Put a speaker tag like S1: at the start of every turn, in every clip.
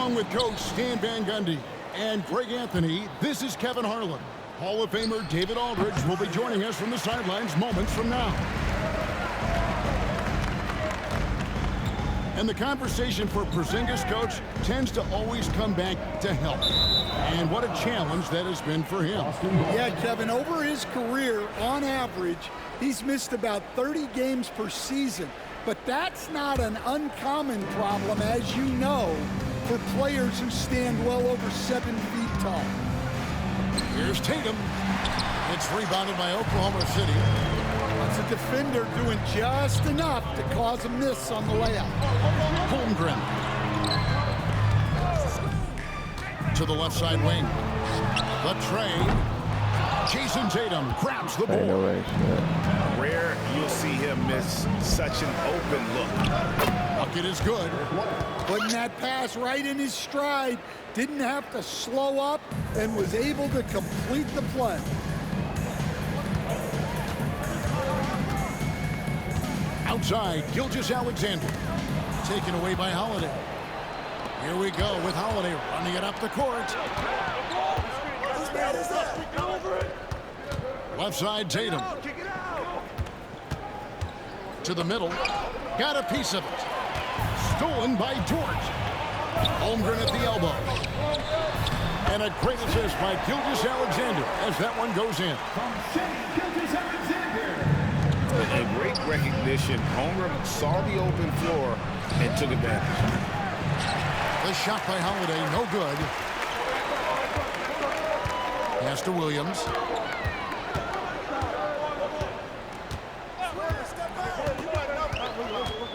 S1: Along with Coach Stan Van Gundy and Greg Anthony, this is Kevin Harlan. Hall of Famer David Aldridge will be joining us from the sidelines moments from now. And the conversation for Porzingis, coach, tends to always come back to health. And what a challenge that has been for him.
S2: Yeah, Kevin, over his career, on average, he's missed about 30 games per season. But that's not an uncommon problem, as you know, for players who stand well over 7 feet tall.
S1: Here's Tatum. It's rebounded by Oklahoma City.
S2: It's a defender doing just enough to cause a miss on the layup.
S1: Holmgren. To the left side wing. The train. Jason Tatum grabs the ball.
S3: Rare you'll see him miss such an open look.
S1: Bucket is good.
S2: Putting that pass right in his stride. Didn't have to slow up and was able to complete the play.
S1: Outside, Gilgeous-Alexander. Taken away by Holiday. Here we go with Holiday running it up the court. Left side, Tatum. To the middle. Got a piece of it. Stolen by George. Holmgren at the elbow. And a great assist by Gilgeous-Alexander as that one goes in.
S3: A great recognition. Holmgren saw the open floor and took advantage.
S1: The shot by Holiday, no good. Pass to Williams.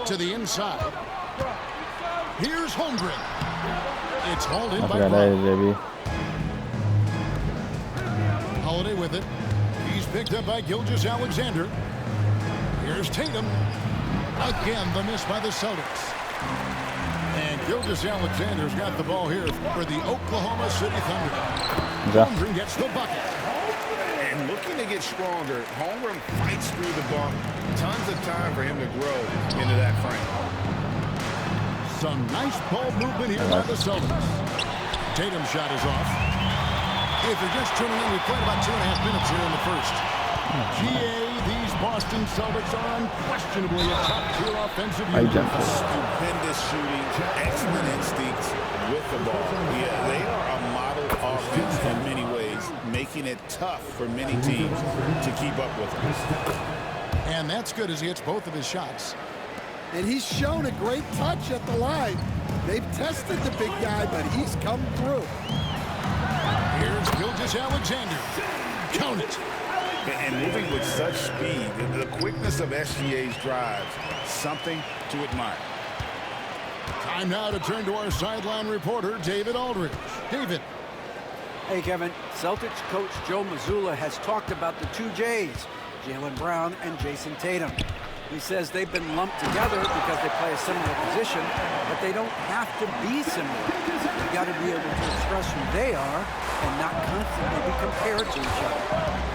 S1: To the inside. Here's Holmgren. It's hauled in by Brown. Holiday with it. He's picked up by Gilgeous-Alexander. Here's Tatum. Again, the miss by the Celtics. And Gilgeous-Alexander's got the ball here for the Oklahoma City Thunder. Holmgren gets the bucket.
S3: And looking to get stronger, Holmgren fights through the bump. Tons of time for him to grow into that frame.
S1: Some nice ball movement here by the Celtics. Tatum's shot is off. If you're just tuning in, we played about 2.5 minutes here in the first. GA, these Boston Celtics are unquestionably a top-tier offensive unit.
S3: Stupendous shooting, excellent instincts with the ball. Yeah, they are a model offense in many ways, making it tough for many teams to keep up with them.
S1: And that's good as he hits both of his shots.
S2: And he's shown a great touch at the line. They've tested the big guy, but he's come through.
S1: Here's Gilgeous-Alexander. Count it.
S3: And moving with such speed, the quickness of SGA's drives, something to admire.
S1: Time now to turn to our sideline reporter, David Aldridge. David.
S4: Hey, Kevin. Celtics coach Joe Mazzulla has talked about the two J's, Jaylen Brown and Jason Tatum. He says they've been lumped together because they play a similar position, but they don't have to be similar. You've got to be able to express who they are and not constantly be compared to each other.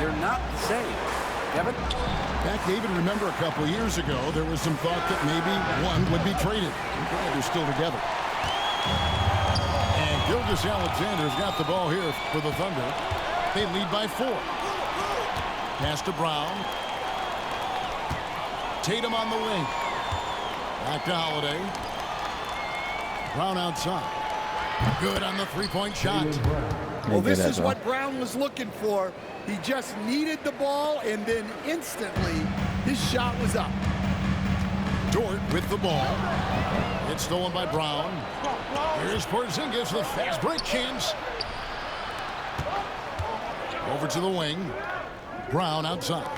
S4: They're not the same. Kevin?
S1: Back, David, remember a couple of years ago, there was some thought that maybe one would be traded. They're still together. And Gilgeous-Alexander's got the ball here for the Thunder. They lead by 4. Pass to Brown. Tatum on the wing. Back to Holiday. Brown outside. Good on the three-point shot.
S2: Well, this is what Brown was looking for. He just needed the ball, and then instantly his shot was up.
S1: Dort with the ball. It's stolen by Brown. Here's Porzingis, the fast break chance. Over to the wing. Brown outside.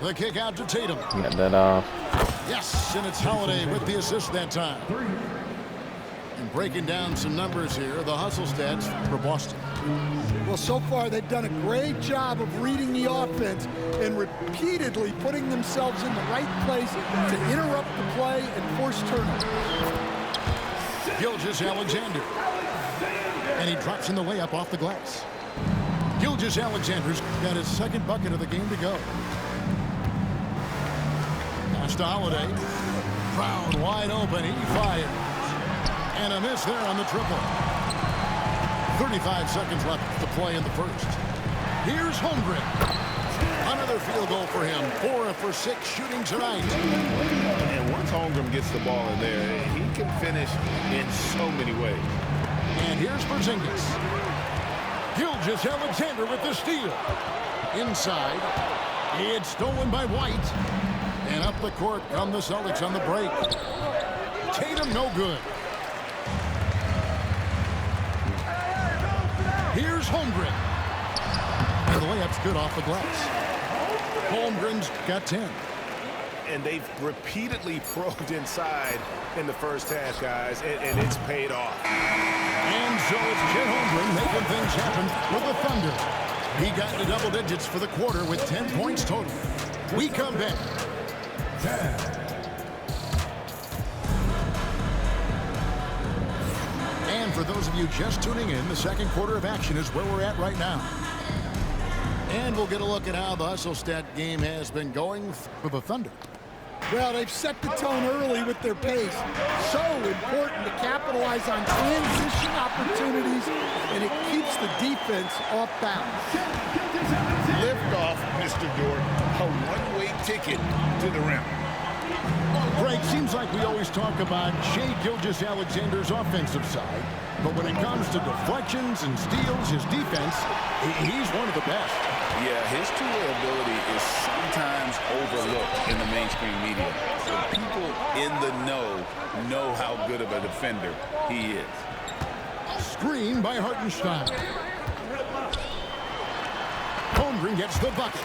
S1: The kick out to Tatum.
S5: Get that off.
S1: Yes, and it's Holiday with the assist that time. And breaking down some numbers here, the hustle stats for Boston.
S2: Well, so far they've done a great job of reading the offense and repeatedly putting themselves in the right place to interrupt the play and force turnovers.
S1: Gilgeous-Alexander. And he drops in the layup off the glass. Gilgeous-Alexander's got his second bucket of the game to go. Pass to Holiday. Brown wide open. He fires. And a miss there on the triple. 35 seconds left to play in the first. Here's Holmgren. Another field goal for him. 4 for 6 shooting tonight.
S3: And once Holmgren gets the ball in there, he can finish in so many ways.
S1: And here's Porzingis. Gilgeous-Alexander with the steal. Inside. It's stolen by White. And up the court come the Celtics on the break. Tatum no good. Here's Holmgren. And the layup's good off the glass. Holmgren's got 10.
S3: And they've repeatedly probed inside in the first half, guys, and it's paid off.
S1: And so it's Chet Holmgren making things happen with the Thunder. He got into double digits for the quarter with 10 points total. We come back. And for those of you just tuning in, the second quarter of action is where we're at right now. And we'll get a look at how the hustle stat game has been going for the Thunder.
S2: Well, they've set the tone early with their pace. So important to capitalize on transition opportunities, and it keeps the defense off balance.
S3: Lift off, Mr. Dort. A one-way ticket to the rim.
S1: Greg, seems like we always talk about Shai Gilgeous-Alexander's offensive side, but when it comes to deflections and steals, his defense, he's one of the best.
S3: Yeah, his two-way ability is sometimes overlooked in the mainstream media. So people in the know how good of a defender he is.
S1: Screen by Hartenstein. Holmgren gets the bucket.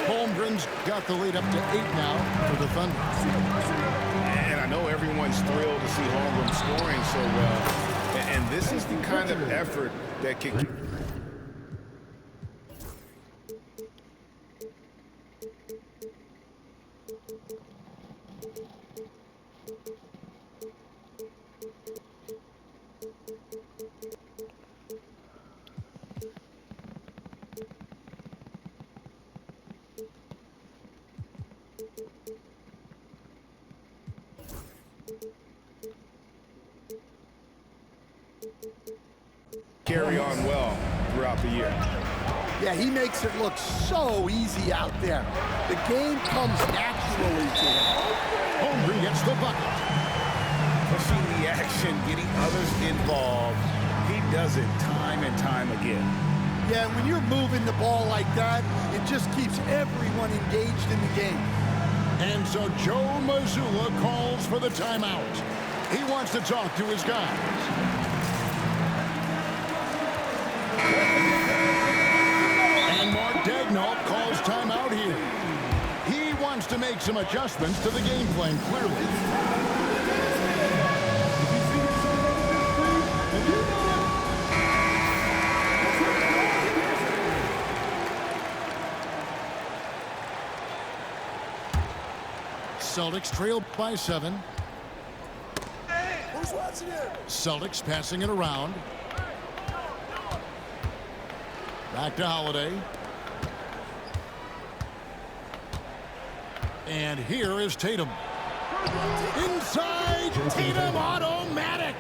S1: Holmgren's got the lead up to 8 now for the Thunder.
S3: And I know everyone's thrilled to see Holmgren scoring so well. And this is the kind of effort that can... carry on well throughout the year.
S2: Yeah, he makes it look so easy out there. The game comes naturally to him.
S1: Holmgren gets the bucket.
S3: Pushing the action, getting others involved. He does it time and time again.
S2: Yeah, when you're moving the ball like that, it just keeps everyone engaged in the game.
S1: And so Joe Mazzulla calls for the timeout. He wants to talk to his guys. And Mark Daigneault calls timeout here. He wants to make some adjustments to the game plan, clearly. Celtics trail by 7.
S2: Who's watching it?
S1: Celtics passing it around. Back to Holiday. And here is Tatum. Inside, Tatum automatic.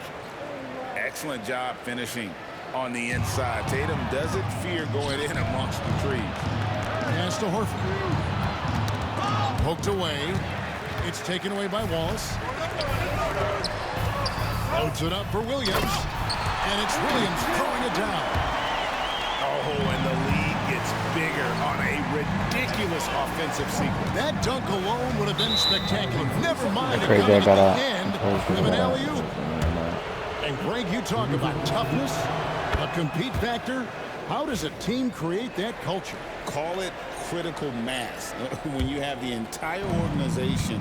S3: Excellent job finishing on the inside. Tatum doesn't fear going in amongst the trees.
S1: Pass to Horford. Poked away. It's taken away by Wallace. Loads it up for Williams. And it's Williams throwing it down.
S3: Oh, and the lead gets bigger on a ridiculous offensive sequence.
S1: That dunk alone would have been spectacular. Never mind it
S5: Crazy,
S1: coming
S5: I
S1: at
S5: got
S1: the end of an alley-oop. And Greg, you talk about toughness, a compete factor. How does a team create that culture?
S3: Call it critical mass. When you have the entire organization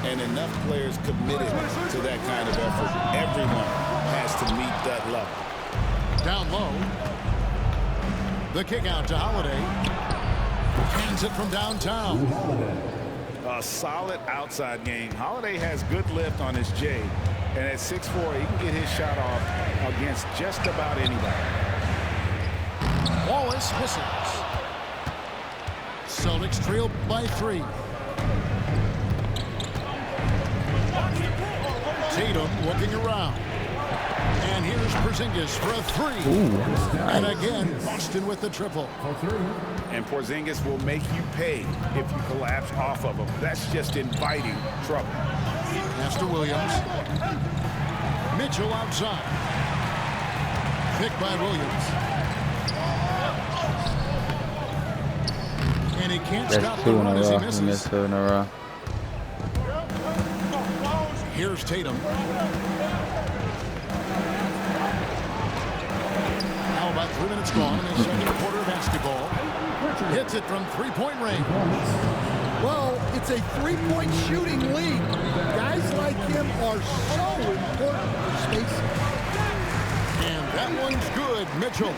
S3: and enough players committed to that kind of effort, everyone has to meet that level.
S1: Down low. The kick out to Holiday. Hands it from downtown.
S3: A solid outside game. Holiday has good lift on his J. And at 6'4", he can get his shot off against just about anybody.
S1: Wallace misses. Celtics trail by 3. Tatum looking around. And here's Porzingis for a three.
S5: Ooh,
S1: And
S5: nice.
S1: again, Boston with the triple.
S3: And Porzingis will make you pay if you collapse off of him. That's just inviting trouble.
S1: Pass to Williams. Mitchell outside. Picked by Williams. And he can't stop
S5: That's
S1: the
S5: 2 in
S1: run
S5: a
S1: as he
S5: row. He
S1: misses.
S5: missed 2 in a row.
S1: Here's Tatum. Now about 3 minutes gone in the second quarter of basketball. Hits it from three-point range.
S2: Well, it's a three-point shooting league. Guys like him are so important for spacing.
S1: And that one's good, Mitchell.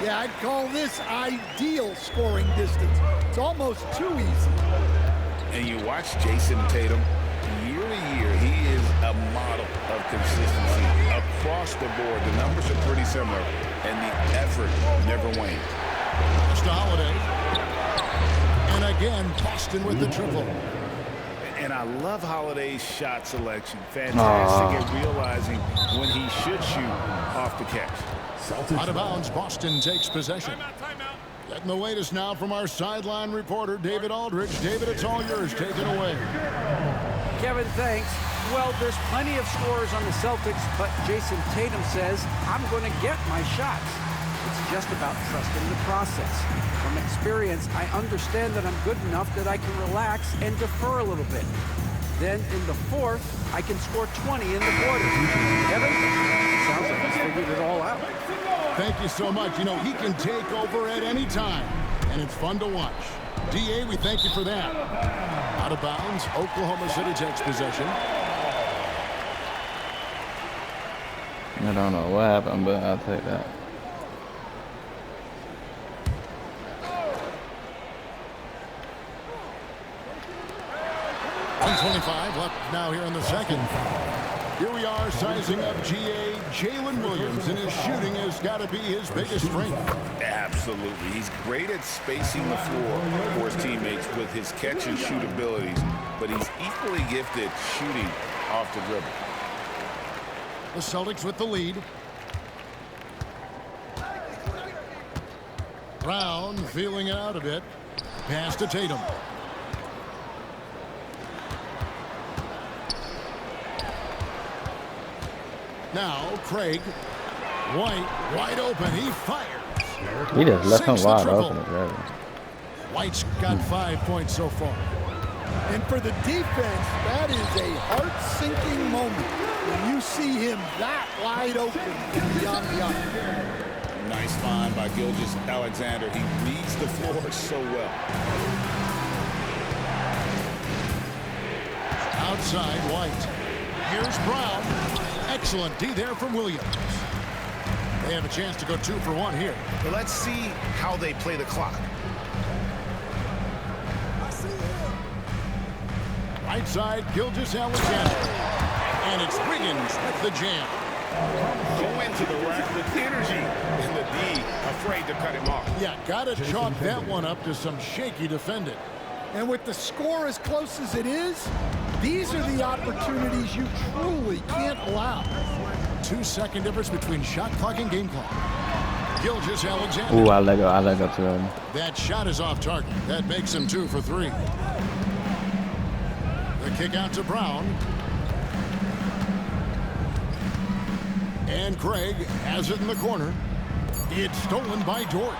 S2: Yeah, I'd call this ideal scoring distance. It's almost too easy.
S3: And you watch Jason Tatum, year to year, he is a model of consistency. Across the board, the numbers are pretty similar, and the effort never wanes.
S1: Pass to Holiday. And again, Boston with the triple.
S3: And I love Holiday's shot selection. Fantastic at realizing when he should shoot off the catch.
S1: Out of bounds, Boston takes possession. Getting the latest now from our sideline reporter, David Aldridge. David, it's all yours. Take it away.
S4: Kevin, thanks. Well, there's plenty of scorers on the Celtics, but Jason Tatum says, I'm going to get my shots. It's just about trusting the process. From experience, I understand that I'm good enough that I can relax and defer a little bit. Then in the fourth, I can score 20 in the quarter. Kevin, sounds like he's figured it all out.
S1: Thank you so much. You know, he can take over at any time, and it's fun to watch. DA, we thank you for that. Out of bounds, Oklahoma City takes possession.
S5: I don't know what happened, but I'll take that.
S1: .25 left now here in the second. Here we are sizing up GA Jalen Williams, and his shooting has got to be his biggest strength.
S3: Absolutely. He's great at spacing the floor for his teammates with his catch and shoot abilities, but he's equally gifted shooting off the dribble.
S1: The Celtics with the lead. Brown feeling it out a bit. Pass to Tatum. Now Craig. White wide open. He fires.
S5: He just left him
S1: Sinks the
S5: wide
S1: triple.
S5: open. Really.
S1: White's got 5 points so far.
S2: And for the defense, that is a heart-sinking moment when you see him that wide open and beyond the arc.
S3: Nice find by Gilgeous-Alexander. He reads the floor so well.
S1: Outside White. Here's Brown. Excellent D there from Williams. They have a chance to go 2 for 1 here.
S3: But let's see how they play the clock.
S1: Right side, Gilgeous-Alexander. And it's Wiggins with the jam.
S3: Go into the rack with energy, and the D afraid to cut him off.
S1: Yeah, gotta chalk that one up to some shaky defending.
S2: And with the score as close as it is, these are the opportunities you truly can't allow.
S1: 2-second difference between shot clock and game clock. Gilgeous-Alexander.
S5: Ooh, I let go too early.
S1: That shot is off target. That makes him 2 for 3. The kick out to Brown. And Craig has it in the corner. It's stolen by Dort.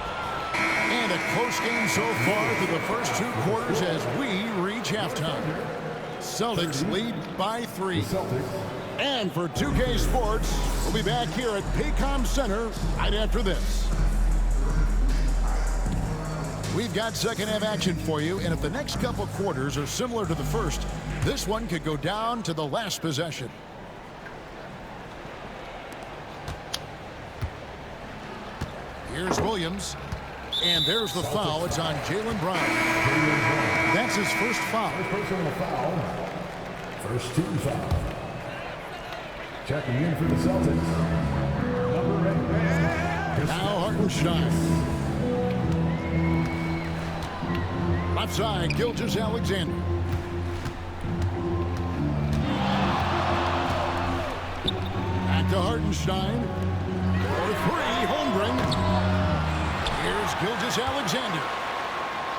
S1: And a close game so far through the first 2 quarters as we reach halftime. Celtics lead by 3. And for 2K Sports, we'll be back here at Paycom Center right after this. We've got second half action for you, and if the next couple quarters are similar to the first, this one could go down to the last possession. Here's Williams, and there's the foul. It's on Jaylen Brown. That's his first foul.
S6: Personal foul. First team foul. Checking in for the Celtics. Number 8.
S1: Now Hartenstein. Left side, Gilgeous-Alexander. Back to Hartenstein. For three, Holmgren. Here's Gilgeous-Alexander.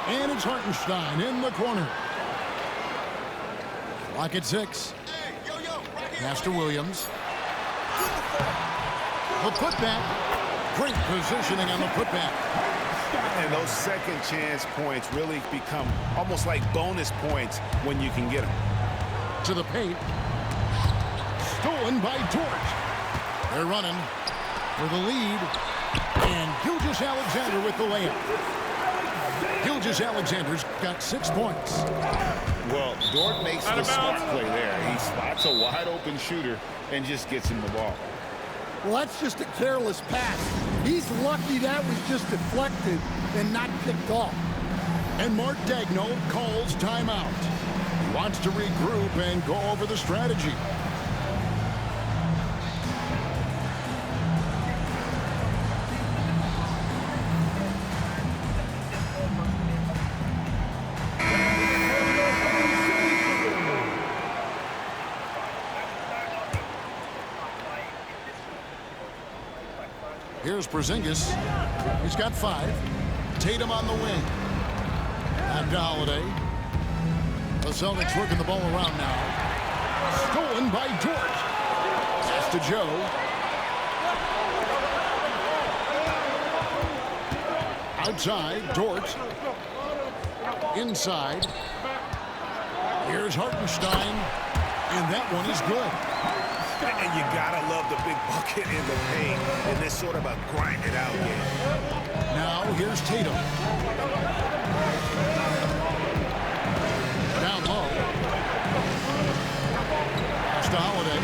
S1: And it's Hartenstein in the corner. Clock at 6. Pass to Williams. The putback. Great positioning on the putback.
S3: And those second chance points really become almost like bonus points when you can get them.
S1: To the paint. Stolen by George. They're running for the lead. And Gilgeous-Alexander with the layup. Gilgeous-Alexander's got 6 points.
S3: Well, Dort makes the smart play there. He spots a wide open shooter and just gets him the ball.
S2: Well, that's just a careless pass. He's lucky that was just deflected and not picked off.
S1: And Mark Daigneault calls timeout. He wants to regroup and go over the strategy. Here's Porzingis. He's got 5. Tatum on the wing. Back to Holiday. The Celtics working the ball around now. Stolen by George. Pass to Joe. Outside, Dort. Inside. Here's Hartenstein. And that one is good.
S3: And you gotta love the big bucket in the paint in this sort of a grind-it-out game.
S1: Now here's Tatum. Down low. Pass to Holiday.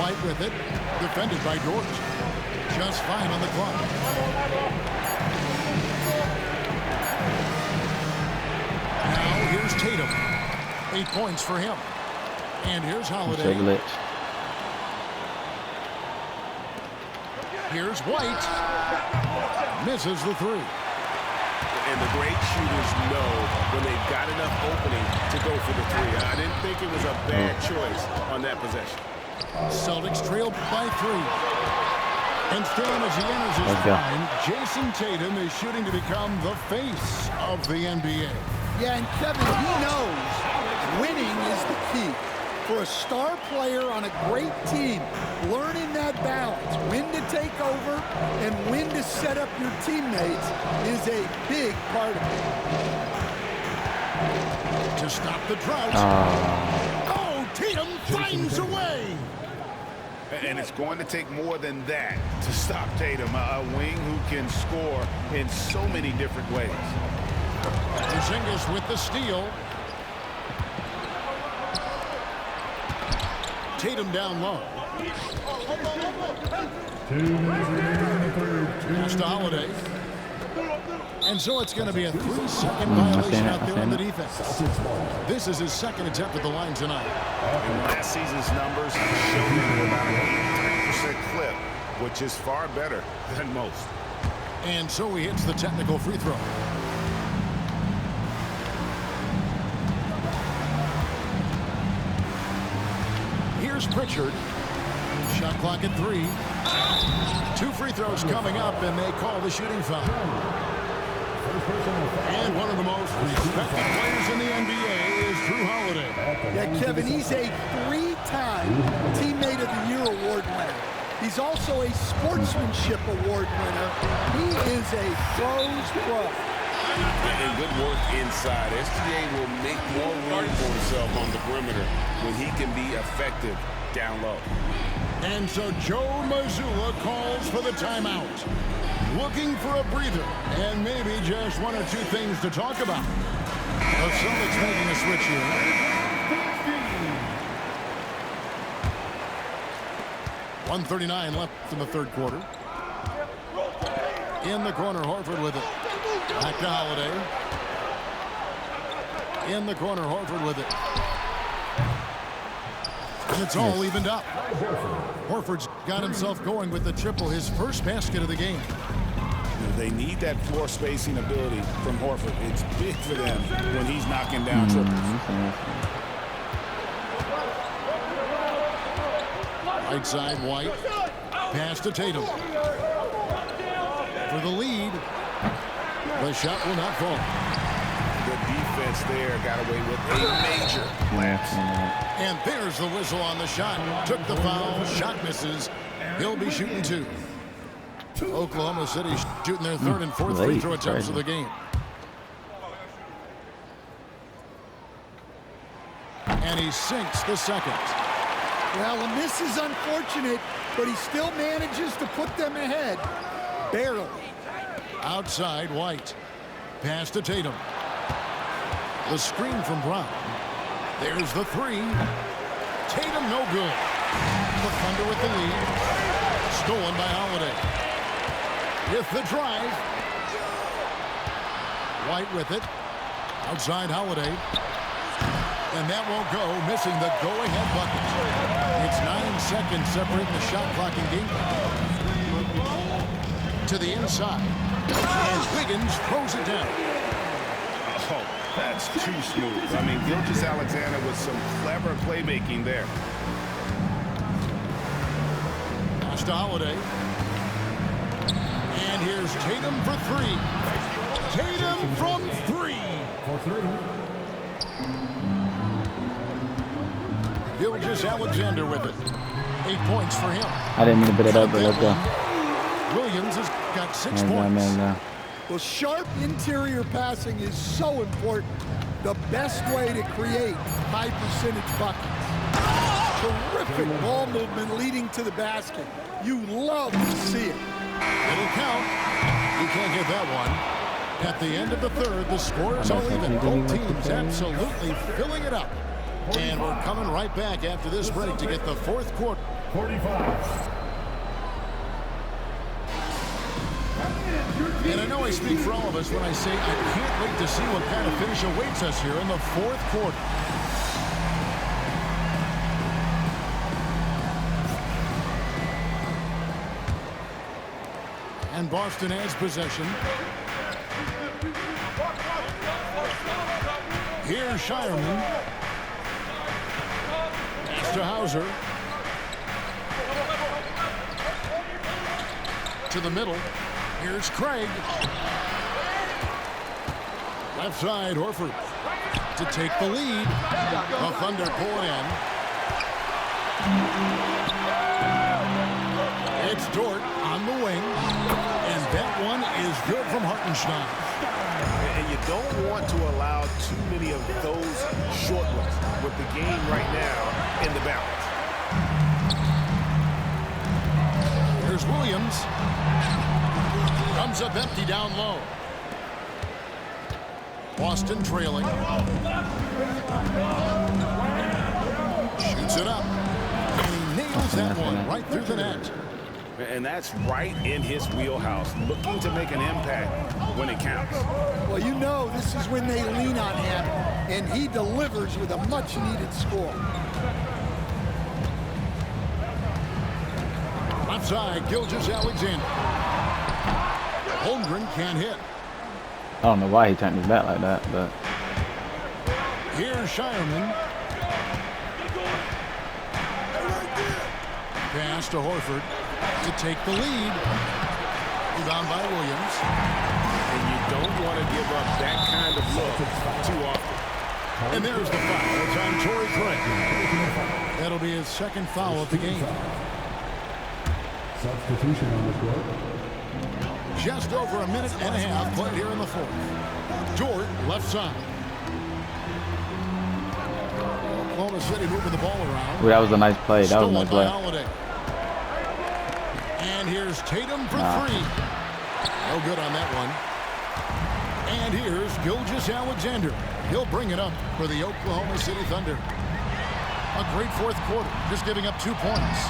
S1: White with it. Defended by George. Just fine on the clock. Now here's Tatum. 8 points for him. And here's Holiday. Here's White. Misses the 3.
S3: And the great shooters know when they've got enough opening to go for the 3. I didn't think it was a bad choice on that possession.
S1: Celtics trail by 3. And still as he enters his prime, Jason Tatum is shooting to become the face of the NBA.
S2: Yeah, and Kevin, he knows winning is the key. For a star player on a great team, learning that balance, when to take over and when to set up your teammates is a big part of it.
S1: To stop the drought. Oh, Tatum finds a way.
S3: And it's going to take more than that to stop Tatum, a wing who can score in so many different ways.
S1: Porzingis with the steal. Tatum down low. Pass to Holiday. And so it's going to be a 3-second violation out there on the defense. This is his second attempt at the line tonight.
S3: And last season's numbers show him about an 83% clip, which is far better than most.
S1: And so he hits the technical free throw. Here's Pritchard. Shot clock at 3. 2 free throws coming up, and they call the shooting foul. And one of the most respected players in the NBA is Drew Holiday.
S2: Yeah, Kevin, he's a 3-time Teammate of the Year award winner. He's also a Sportsmanship award winner. He is a pros pro.
S3: And good work inside. SGA will make more room for himself on the perimeter when he can be effective down low.
S1: And so Joe Mazzulla calls for the timeout. Looking for a breather and maybe just 1 or 2 things to talk about. The Celtics making a switch here. 1:39 left in the third quarter. In the corner, Horford with it. Back to Holiday. In the corner, Horford with it. And it's all evened up. Horford's got himself going with the triple, his first basket of the game.
S3: They need that floor spacing ability from Horford. It's big for them when he's knocking down triples.
S1: Right side, White. Pass to Tatum. For the lead. The shot will not fall.
S3: The defense there got away with a major lapse.
S1: And there's the whistle on the shot. Took the foul. Shot misses. He'll be shooting 2. Oklahoma City shooting their 3rd and 4th free throw attempts of the game. And he sinks the 2nd.
S2: Well, the miss is unfortunate, but he still manages to put them ahead. Barely.
S1: Outside, White. Pass to Tatum. The screen from Brown. There's the 3. Tatum no good. The Thunder with the lead. Stolen by Holiday. With the drive. White with it. Outside Holiday. And that won't go, missing the go-ahead bucket. It's 9 seconds separating the shot clock in game. To the inside. And Wiggins throws it down.
S3: Oh, that's too smooth. I mean, Gilgeous-Alexander with some clever playmaking there.
S1: Pass to Holiday. And here's Tatum for 3. Tatum from 3.
S6: For 3.
S1: Gilgeous-Alexander with it. 8 points for him.
S5: I didn't mean to bid it up, but let's go.
S1: Williams has got 6
S5: Man,
S1: points.
S5: man.
S2: Well, sharp interior passing is so important. The best way to create high percentage buckets. Terrific ball movement leading to the basket. You love to see it.
S1: It'll count. You can't get that one. At the end of the 3rd, the score is all even. Both teams absolutely filling it up. And we're coming right back after this break to get the 4th quarter.
S6: 45.
S1: And I know I speak for all of us when I say I can't wait to see what kind of finish awaits us here in the 4th quarter. And Boston has possession. Here's Shireman. Pass to Hauser. To the middle. Here's Craig. Left side, Horford. To take the lead. The Thunder pull it in. It's Dort on the wing. And that one is good from Hartenstein.
S3: And you don't want to allow too many of those short ones with the game right now in the balance.
S1: Here's Williams. Comes up empty down low. Boston trailing. Shoots it up. And he nails that one right through the net.
S3: And that's right in his wheelhouse, looking to make an impact when it counts.
S2: Well, you know this is when they lean on him, and he delivers with a much-needed score.
S1: Left side, Gilgeous-Alexander. Holmgren can't hit.
S5: I don't know why he turned his back like that, but
S1: Here's Shireman. Pass to Horford to take the lead. Rebound by Williams.
S3: And you don't want to give up that kind of look too often.
S1: And there's the foul. It's on Torrey Craig. That'll be his 2nd foul of the game.
S6: Substitution on the court.
S1: Just over a minute and a half played here in the 4th. Dort, left side. Oklahoma City moving the ball around.
S5: ooh, that was a nice play. That was a
S1: Stolen
S5: nice
S1: by
S5: play.
S1: Holiday. And here's Tatum for 3. No good on that one. And here's Gilgeous-Alexander. He'll bring it up for the Oklahoma City Thunder. A great 4th quarter, just giving up 2 points.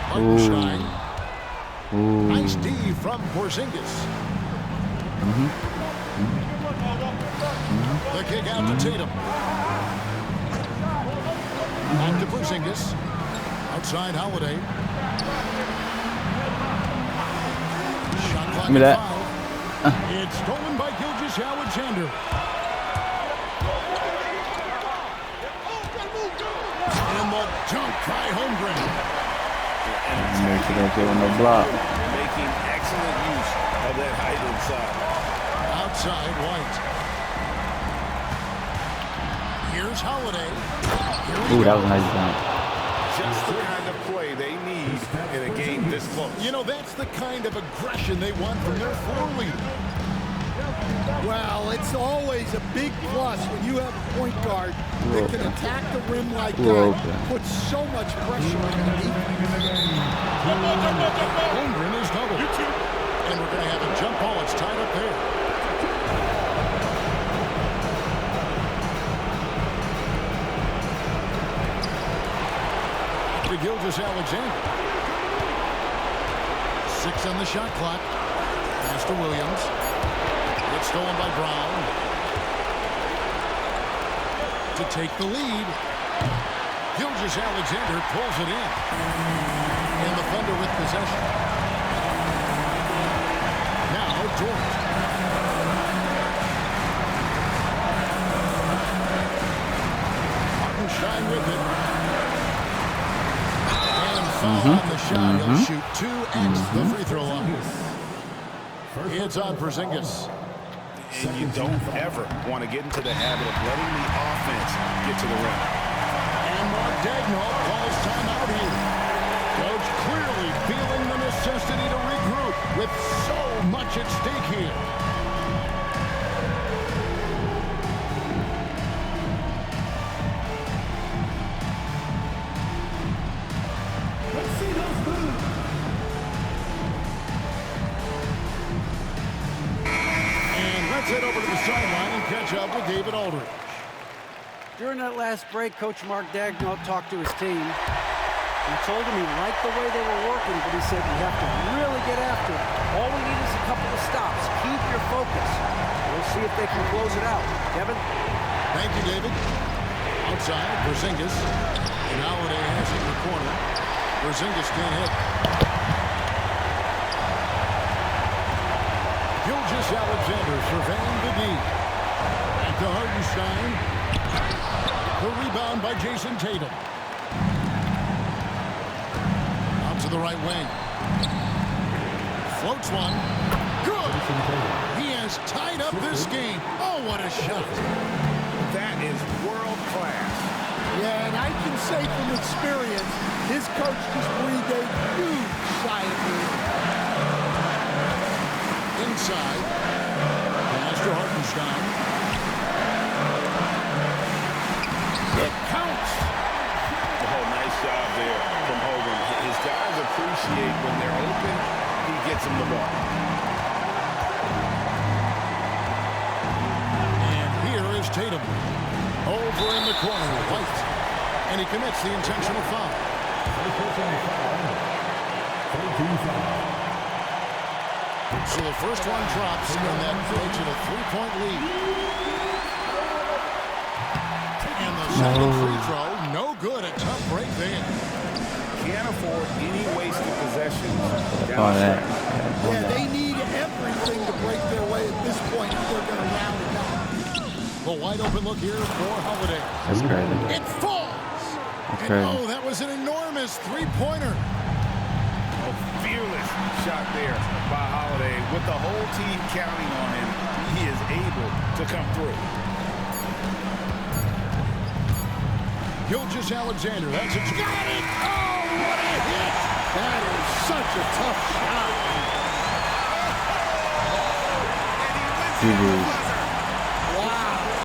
S1: Hartenstein. Nice D from Porzingis. The kick out to Tatum. Back to Porzingis. Outside Holiday. Shot clock
S5: Give me
S1: at
S5: that.
S1: 5. It's stolen by Gilgeous-Alexander. And the dunk by Holmgren.
S5: Make sure don't give him no block.
S3: Making excellent use of that height inside.
S1: Outside White. Here's Holiday.
S5: Ooh, that was a nice jump.
S3: Just the kind of play they need in a game this close.
S1: You know, that's the kind of aggression they want from their floor leader.
S2: Well, it's always a big plus when you have a point guard that can attack the rim like that, put so much pressure on the defense.
S1: Holmgren is doubled. And we're going to have a jump ball. It's tied up there. To Gilgeous-Alexander. 6 on the shot clock. Pass to Williams. It's stolen by Brown. To take the lead. Gilgeous-Alexander pulls it in. And the Thunder with possession. Now Dort. Shai with it. And foul on the shot. He'll shoot 2x the free throw line. It's on Porzingis.
S3: And you don't ever want to get into the habit of letting the offense get to the rim.
S1: And Mark Daigneault calls timeout here. Coach clearly feeling the necessity to regroup with so much at stake here. Head over to the sideline and catch up with David Aldridge.
S4: During that last break, Coach Mark Daigneault talked to his team. He told them he liked the way they were working, but he said we have to really get after it. All we need is a couple of stops. Keep your focus. We'll see if they can close it out. Kevin?
S1: Thank you, David. Outside, Porzingis. And Holiday has it in the corner. Porzingis can't hit. Gilgeous-Alexander surveying the D. Back to Hartenstein. The rebound by Jason Tatum. Out to the right wing. Floats one. Good. He has tied up this game. Oh, what a shot.
S3: That is world class.
S2: Yeah, and I can say from experience, his coach just breathed a huge sigh of relief.
S1: Inside. Pass to Hartenstein. It counts.
S3: Oh, nice job there from Hogan. His guys appreciate when they're open, he gets them the ball.
S1: And here is Tatum. Over in the corner, White. And he commits the intentional foul. So the first one drops, and that makes it a 3-point lead. And the second free throw, no good. A tough break there.
S3: Can't afford any wasted possessions.
S2: Yeah, they need everything to break their way at this point if they're going to round it up.
S1: The wide open look here for Holiday.
S5: That's crazy.
S1: It falls.
S5: That's
S1: And
S5: crazy.
S1: oh, that was an enormous three-pointer.
S3: A fearless shot there by Holiday. With the whole team counting on him, he is able to come through.
S1: Gilgeous-Alexander, that's it. Got it! Oh, what a hit! That is such a tough shot.
S5: GG.